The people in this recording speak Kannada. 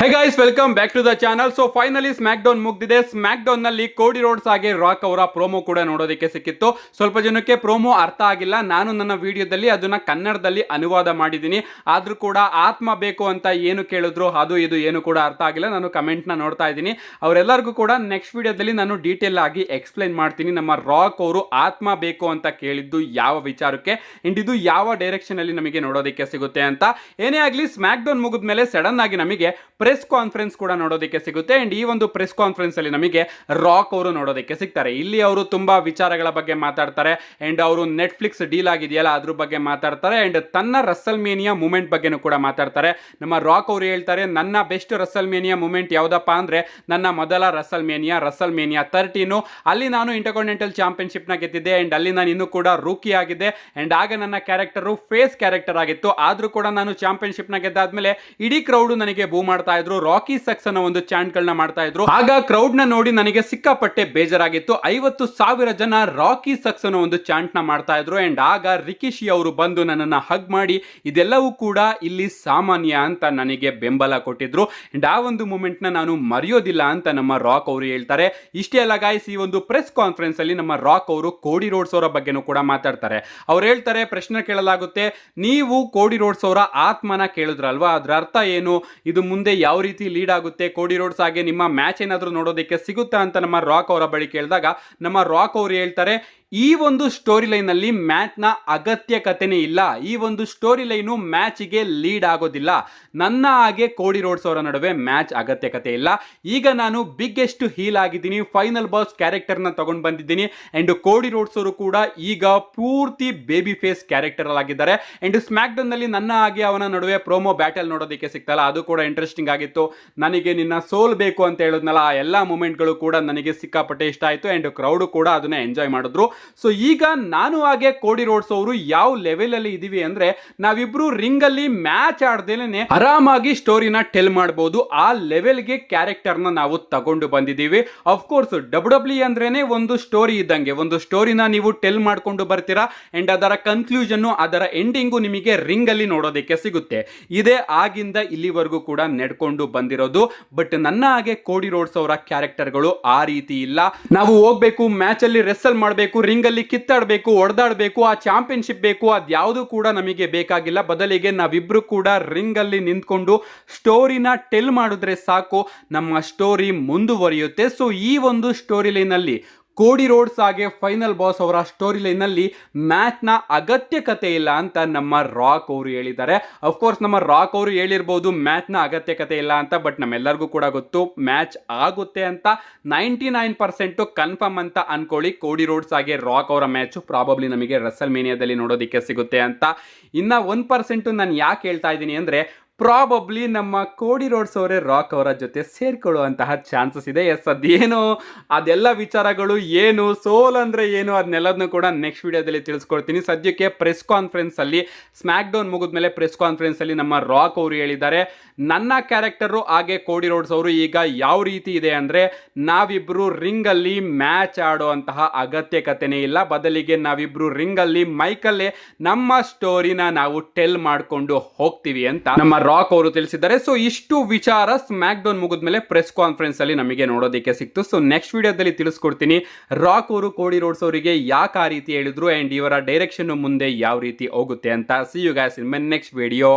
High guys, welcome back to the channel. So finally SmackDown ಮುಗ್ದಿದೆ. ಸ್ಮ್ಯಾಕ್ ಡೌನ್ ನಲ್ಲಿ ಕೋಡಿ ರೋಡ್ಸ್ ಹಾಗೆ ರಾಕ್ ಅವರ ಪ್ರೋಮೋ ಕೂಡ ನೋಡೋದಕ್ಕೆ ಸಿಕ್ಕಿತ್ತು. ಸ್ವಲ್ಪ ಜನಕ್ಕೆ ಪ್ರೋಮೋ ಅರ್ಥ ಆಗಿಲ್ಲ. ನಾನು ನನ್ನ ವಿಡಿಯೋದಲ್ಲಿ ಅದನ್ನ ಕನ್ನಡದಲ್ಲಿ ಅನುವಾದ ಮಾಡಿದ್ದೀನಿ. ಆದ್ರೂ ಕೂಡ ಆತ್ಮ ಬೇಕು ಅಂತ ಏನು ಕೇಳಿದ್ರು ಅದು ಇದು ಏನು ಕೂಡ ಅರ್ಥ ಆಗಿಲ್ಲ. ನಾನು ಕಮೆಂಟ್ ನ ನೋಡ್ತಾ ಇದ್ದೀನಿ. ಅವರೆಲ್ಲರಿಗೂ ಕೂಡ ನೆಕ್ಸ್ಟ್ ವಿಡಿಯೋದಲ್ಲಿ ನಾನು ಡೀಟೇಲ್ ಆಗಿ ಎಕ್ಸ್ಪ್ಲೈನ್ ಮಾಡ್ತೀನಿ. ನಮ್ಮ ರಾಕ್ ಅವರು ಆತ್ಮ ಬೇಕು ಅಂತ ಕೇಳಿದ್ದು ಯಾವ ವಿಚಾರಕ್ಕೆ ಅಂಡ್ ಇದು ಯಾವ ಡೈರೆಕ್ಷನ್ ಅಲ್ಲಿ ನಮಗೆ ನೋಡೋದಕ್ಕೆ ಸಿಗುತ್ತೆ ಅಂತ. ಏನೇ ಆಗಲಿ, ಸ್ಮ್ಯಾಕ್ ಡೌನ್ ಮುಗಿದ ಮೇಲೆ ಸಡನ್ ಆಗಿ ನಮಗೆ ಪ್ರೆಸ್ ಕಾನ್ಫರೆನ್ಸ್ ಕೂಡ ನೋಡೋದಕ್ಕೆ ಸಿಗುತ್ತೆ. ಅಂಡ್ ಈ ಒಂದು ಪ್ರೆಸ್ ಕಾನ್ಫರೆನ್ಸ್ ಅಲ್ಲಿ ನಮಗೆ ರಾಕ್ ಅವರು ನೋಡೋದಕ್ಕೆ ಸಿಗ್ತಾರೆ. ಇಲ್ಲಿ ಅವರು ತುಂಬಾ ವಿಚಾರಗಳ ಬಗ್ಗೆ ಮಾತಾಡ್ತಾರೆ. ಅಂಡ್ ಅವರು ನೆಟ್ಫ್ಲಿಕ್ಸ್ ಡೀಲ್ ಆಗಿದೆಯಲ್ಲ ಅದ್ರ ಬಗ್ಗೆ ಮಾತಾಡ್ತಾರೆ. ಅಂಡ್ ತನ್ನ ರಸಲ್ ಮೇನಿಯಾ ಮೂಮೆಂಟ್ ಬಗ್ಗೆನೂ ಕೂಡ ಮಾತಾಡ್ತಾರೆ. ನಮ್ಮ ರಾಕ್ ಅವರು ಹೇಳ್ತಾರೆ, ನನ್ನ ಬೆಸ್ಟ್ ರಸಲ್ ಮೇನಿಯಾ ಮೂಮೆಂಟ್ ಯಾವ್ದಪ್ಪ ಅಂದ್ರೆ ನನ್ನ ಮೊದಲ ರಸಲ್ ಮೇನಿಯಾ 13 ಅಲ್ಲಿ ನಾನು ಇಂಟರ್ಕಾಂಟಿನೆಂಟಲ್ ಚಾಂಪಿಯನ್ಶಿಪ್ ನ ಗೆದ್ದಿದ್ದೆ. ಅಂಡ್ ಅಲ್ಲಿ ನಾನು ಇನ್ನೂ ಕೂಡ ರೂಕಿ ಆಗಿದ್ದೆ. ಅಂಡ್ ಆಗ ನನ್ನ ಕ್ಯಾರೆಕ್ಟರ್ ಫೇಸ್ ಕ್ಯಾರೆಕ್ಟರ್ ಆಗಿತ್ತು. ಆದ್ರೂ ಕೂಡ ನಾನು ಚಾಂಪಿಯನ್ಶಿಪ್ ನ ಗೆದ್ದಾದ್ಮೇಲೆ ಇಡೀ ಕ್ರೌಡ್ ನನಗೆ ಬೂ ಮಾಡ್ತಾ ಇದ್ರು. ರಾಕಿ ಸಕ್ಸ್ ಅನ್ನೋ ಒಂದು ಚಾಂಟ್ ಗಳನ್ನ ಮಾಡ್ತಾ ಇದ್ರು. ಆಗ ಕ್ರೌಡ್ ನ ನೋಡಿ ನನಗೆ ಸಿಕ್ಕಾಪಟ್ಟೆ ಬೇಜಾರಾಗಿತ್ತು. 50,000 ಜನ ರಾಕಿ ಸಕ್ಸ್ ಅನ್ನೋ ಒಂದು ಚಾಂಟ್ ನ ಮಾಡ್ತಾ ಇದ್ರು. ಅಂಡ್ ಆಗ ರಿಕಿಶಿ ಅವರು ಬಂದು ನನ್ನನ್ನ ಹಗ್ ಮಾಡಿ ಇದೆಲ್ಲವೂ ಕೂಡ ಇಲ್ಲಿ ಸಾಮಾನ್ಯ ಅಂತ ನನಗೆ ಬೆಂಬಲ ಕೊಟ್ಟಿದ್ರು. ಅಂಡ್ ಆ ಒಂದು ಮೂಮೆಂಟ್ ನ ನಾನು ಮರೆಯೋದಿಲ್ಲ ಅಂತ ನಮ್ಮ ರಾಕ್ ಅವರು ಹೇಳ್ತಾರೆ. ಇಷ್ಟೇ ಅಲ್ಲ ಗಾಯ್ಸ್, ಈ ಒಂದು ಪ್ರೆಸ್ ಕಾನ್ಫರೆನ್ಸ್ ಅಲ್ಲಿ ನಮ್ಮ ರಾಕ್ ಅವರು ಕೋಡಿ ರೋಡ್ಸ್ ಅವರ ಬಗ್ಗೆನೂ ಕೂಡ ಮಾತಾಡ್ತಾರೆ. ಅವ್ರು ಹೇಳ್ತಾರೆ, ಪ್ರಶ್ನೆ ಕೇಳಲಾಗುತ್ತೆ, ನೀವು ಕೋಡಿ ರೋಡ್ಸ್ ಅವರ ಆತ್ಮನ ಕೇಳಿದ್ರಲ್ವಾ, ಅದ್ರ ಅರ್ಥ ಏನು, ಇದು ಮುಂದೆ ಯಾವ ರೀತಿ ಲೀಡ್ ಆಗುತ್ತೆ, ಕೋಡಿ ರೋಡ್ಸ್ ಹಾಗೆ ನಿಮ್ಮ ಮ್ಯಾಚ್ ಏನಾದರೂ ನೋಡೋದಕ್ಕೆ ಸಿಗುತ್ತಾ ಅಂತ ನಮ್ಮ ರಾಕ್ ಅವರ ಬಳಿ ಕೇಳಿದಾಗ ನಮ್ಮ ರಾಕ್ ಅವರು ಹೇಳ್ತಾರೆ, ಈ ಒಂದು ಸ್ಟೋರಿ ಲೈನ್ ಅಲ್ಲಿ ಮ್ಯಾಚ್ ನ ಅಗತ್ಯಕತೆನೇ ಇಲ್ಲ. ಈ ಒಂದು ಸ್ಟೋರಿ ಲೈನು ಮ್ಯಾಚ್ಗೆ ಲೀಡ್ ಆಗೋದಿಲ್ಲ. ನನ್ನ ಹಾಗೆ ಕೋಡಿ ರೋಡ್ಸ್ ಅವರ ನಡುವೆ ಮ್ಯಾಚ್ ಅಗತ್ಯಕತೆ ಇಲ್ಲ. ಈಗ ನಾನು ಬಿಗ್ಗೆಸ್ಟ್ ಹೀಲ್ ಆಗಿದ್ದೀನಿ, ಫೈನಲ್ ಬಾಸ್ ಕ್ಯಾರೆಕ್ಟರ್ ನ ತಗೊಂಡು ಬಂದಿದ್ದೀನಿ. ಅಂಡ್ ಕೋಡಿ ರೋಡ್ಸ್ ಅವರು ಕೂಡ ಈಗ ಪೂರ್ತಿ ಬೇಬಿ ಫೇಸ್ ಕ್ಯಾರೆಕ್ಟರ್ ಆಗಿದ್ದಾರೆ. ಅಂಡ್ ಸ್ಮ್ಯಾಕ್ ಡೌನ್ ನಲ್ಲಿ ನನ್ನ ಹಾಗೆ ಅವನ ನಡುವೆ ಪ್ರೋಮೋ ಬ್ಯಾಟಲ್ ನೋಡೋದಕ್ಕೆ ಸಿಗ್ತಲ್ಲ, ಅದು ಕೂಡ ಇಂಟ್ರೆಸ್ಟಿಂಗ್ ಆಗಿತ್ತು. ನನಗೆ ನಿನ್ನ ಸೋಲ್ ಬೇಕು ಅಂತ ಹೇಳಿದ್ನಲ್ಲ, ಆ ಎಲ್ಲಾ ಮೂಮೆಂಟ್ಗಳು ಕೂಡ ನನಗೆ ಸಿಕ್ಕಾಪಟ್ಟೆ ಇಷ್ಟ ಆಯ್ತು. ಅಂಡ್ ಕ್ರೌಡ್ ಕೂಡ ಅದನ್ನ ಎಂಜಾಯ್ ಮಾಡಿದ್ರು. ಸೊ ಈಗ ನಾನು ಹಾಗೆ ಕೋಡಿ ರೋಡ್ಸ್ ಅವರು ಯಾವ ಲೆವೆಲ್ ಅಲ್ಲಿ ಇದೀವಿ ಅಂದ್ರೆ, ನಾವಿಬ್ರು ರಿಂಗ್ ಅಲ್ಲಿ ಮ್ಯಾಚ್ ಆಡ್ದೇನೆ ಆರಾಮಾಗಿ ಸ್ಟೋರಿನ ಟೆಲ್ ಮಾಡಬಹುದು. ಆ ಲೆವೆಲ್ಗೆ ಕ್ಯಾರೆಕ್ಟರ್ ನ ನಾವು ತಗೊಂಡು ಬಂದಿದ್ದೀವಿ. ಅಫ್ಕೋರ್ಸ್ WWE ಅಂದ್ರೇನೆ ಒಂದು ಸ್ಟೋರಿ ಇದ್ದಂಗೆ. ಒಂದು ಸ್ಟೋರಿನ ನೀವು ಟೆಲ್ ಮಾಡ್ಕೊಂಡು ಬರ್ತೀರಾ ಅಂಡ್ ಅದರ ಕನ್ಕ್ಲೂಷನ್, ಅದರ ಎಂಡಿಂಗು ನಿಮಗೆ ರಿಂಗ್ ಅಲ್ಲಿ ನೋಡೋದಕ್ಕೆ ಸಿಗುತ್ತೆ. ಇದೇ ಆಗಿಂದ ಇಲ್ಲಿವರೆಗೂ ಕೂಡ ನಡ್ಕೊಂಡು ಬಂದಿರೋದು. ಬಟ್ ನನ್ನ ಹಾಗೆ ಕೋಡಿ ರೋಡ್ಸ್ ಅವರ ಕ್ಯಾರೆಕ್ಟರ್ಗಳು ಆ ರೀತಿ ಇಲ್ಲ. ನಾವು ಹೋಗ್ಬೇಕು, ಮ್ಯಾಚ್ ಅಲ್ಲಿ ರೆಸಲ್ ಮಾಡಬೇಕು, ರಿಂಗ್ ಅಲ್ಲಿ ಕಿತ್ತಾಡಬೇಕು, ಹೊಡೆದಾಡಬೇಕು, ಆ ಚಾಂಪಿಯನ್ಶಿಪ್ ಬೇಕು, ಅದ್ಯಾವುದು ಕೂಡ ನಮಗೆ ಬೇಕಾಗಿಲ್ಲ. ಬದಲಿಗೆ ನಾವಿಬ್ರು ಕೂಡ ರಿಂಗ್ ಅಲ್ಲಿ ನಿಂತ್ಕೊಂಡು ಸ್ಟೋರಿನ ಟೆಲ್ ಮಾಡಿದ್ರೆ ಸಾಕು, ನಮ್ಮ ಸ್ಟೋರಿ ಮುಂದುವರಿಯುತ್ತೆ. ಸೊ ಈ ಒಂದು ಸ್ಟೋರಿ ಲೈನ್ ಅಲ್ಲಿ ಕೋಡಿ ರೋಡ್ಸ್ ಹಾಗೆ ಫೈನಲ್ ಬಾಸ್ ಅವರ ಸ್ಟೋರಿ ಲೈನ್ ನಲ್ಲಿ ಮ್ಯಾಚ್ ನ ಅಗತ್ಯಕತೆ ಇಲ್ಲ ಅಂತ ನಮ್ಮ ರಾಕ್ ಅವರು ಹೇಳಿದ್ದಾರೆ. ಅಫ್ಕೋರ್ಸ್ ನಮ್ಮ ರಾಕ್ ಅವರು ಹೇಳಿರ್ಬೋದು ಮ್ಯಾಚ್ ನ ಅಗತ್ಯಕತೆ ಇಲ್ಲ ಅಂತ, ಬಟ್ ನಮ್ಮೆಲ್ಲರಿಗೂ ಕೂಡ ಗೊತ್ತು ಮ್ಯಾಚ್ ಆಗುತ್ತೆ ಅಂತ. 99% ಕನ್ಫರ್ಮ್ ಅಂತ ಅನ್ಕೊಳ್ಳಿ. ಕೋಡಿ ರೋಡ್ಸ್ ಹಾಗೆ ರಾಕ್ ಅವರ ಮ್ಯಾಚ್ ಪ್ರಾಬಬ್ಲಿ ನಮಗೆ ರಸಲ್ ಮೇನಿಯಾದಲ್ಲಿ ನೋಡೋದಕ್ಕೆ ಸಿಗುತ್ತೆ ಅಂತ. ಇನ್ನ 1% ನಾನು ಯಾಕೆ ಹೇಳ್ತಾ ಇದ್ದೀನಿ ಅಂದ್ರೆ, ಪ್ರಾಬಬ್ಲಿ ನಮ್ಮ ಕೋಡಿ ರೋಡ್ಸ್ ಅವರೇ ರಾಕ್ ಅವರ ಜೊತೆ ಸೇರ್ಕೊಳ್ಳುವಂತಹ ಚಾನ್ಸಸ್ ಇದೆ. ಎಸ್, ಅದೇನು ಅದೆಲ್ಲ ವಿಚಾರಗಳು ಏನು, ಸೋಲ್ ಅಂದ್ರೆ ಏನು, ಅದನ್ನೆಲ್ಲದನ್ನು ಕೂಡ ನೆಕ್ಸ್ಟ್ ವಿಡಿಯೋದಲ್ಲಿ ತಿಳಿಸ್ಕೊಡ್ತೀನಿ. ಸದ್ಯಕ್ಕೆ ಪ್ರೆಸ್ ಕಾನ್ಫರೆನ್ಸ್ ಅಲ್ಲಿ, ಸ್ಮ್ಯಾಕ್ ಡೌನ್ ಮುಗಿದ್ಮೇಲೆ ಪ್ರೆಸ್ ಕಾನ್ಫರೆನ್ಸ್ ಅಲ್ಲಿ ನಮ್ಮ ರಾಕ್ ಅವರು ಹೇಳಿದ್ದಾರೆ, ನನ್ನ ಕ್ಯಾರೆಕ್ಟರು ಹಾಗೆ ಕೋಡಿ ರೋಡ್ಸ್ ಅವರು ಈಗ ಯಾವ ರೀತಿ ಇದೆ ಅಂದ್ರೆ, ನಾವಿಬ್ರು ರಿಂಗ್ ಅಲ್ಲಿ ಮ್ಯಾಚ್ ಆಡುವಂತಹ ಅಗತ್ಯಕತೆನೇ ಇಲ್ಲ. ಬದಲಿಗೆ ನಾವಿಬ್ರು ರಿಂಗ್ ಅಲ್ಲಿ ಮೈಕಲ್ಲೇ ನಮ್ಮ ಸ್ಟೋರಿನ ನಾವು ಟೆಲ್ ಮಾಡ್ಕೊಂಡು ಹೋಗ್ತೀವಿ ಅಂತ ನಮ್ಮ ರಾಕ್ ಅವರು ತಿಳಿಸಿದ್ದಾರೆ. ಸೊ ಇಷ್ಟು ವಿಚಾರ ಸ್ಮ್ಯಾಕ್ ಡೌನ್ ಮುಗಿದ್ಮೇಲೆ ಪ್ರೆಸ್ ಕಾನ್ಫರೆನ್ಸ್ ಅಲ್ಲಿ ನಮಗೆ ನೋಡೋದಕ್ಕೆ ಸಿಕ್ತು. ಸೊ ನೆಕ್ಸ್ಟ್ ವಿಡಿಯೋದಲ್ಲಿ ತಿಳಿಸ್ಕೊಡ್ತೀನಿ ರಾಕ್ ಅವರು ಕೋಡಿ ರೋಡ್ಸ್ ಅವರಿಗೆ ಯಾಕೆ ಆ ರೀತಿ ಹೇಳಿದ್ರು ಅಂಡ್ ಇವರ ಡೈರೆಕ್ಷನ್ ಮುಂದೆ ಯಾವ ರೀತಿ ಹೋಗುತ್ತೆ ಅಂತ. See you guys in my next video.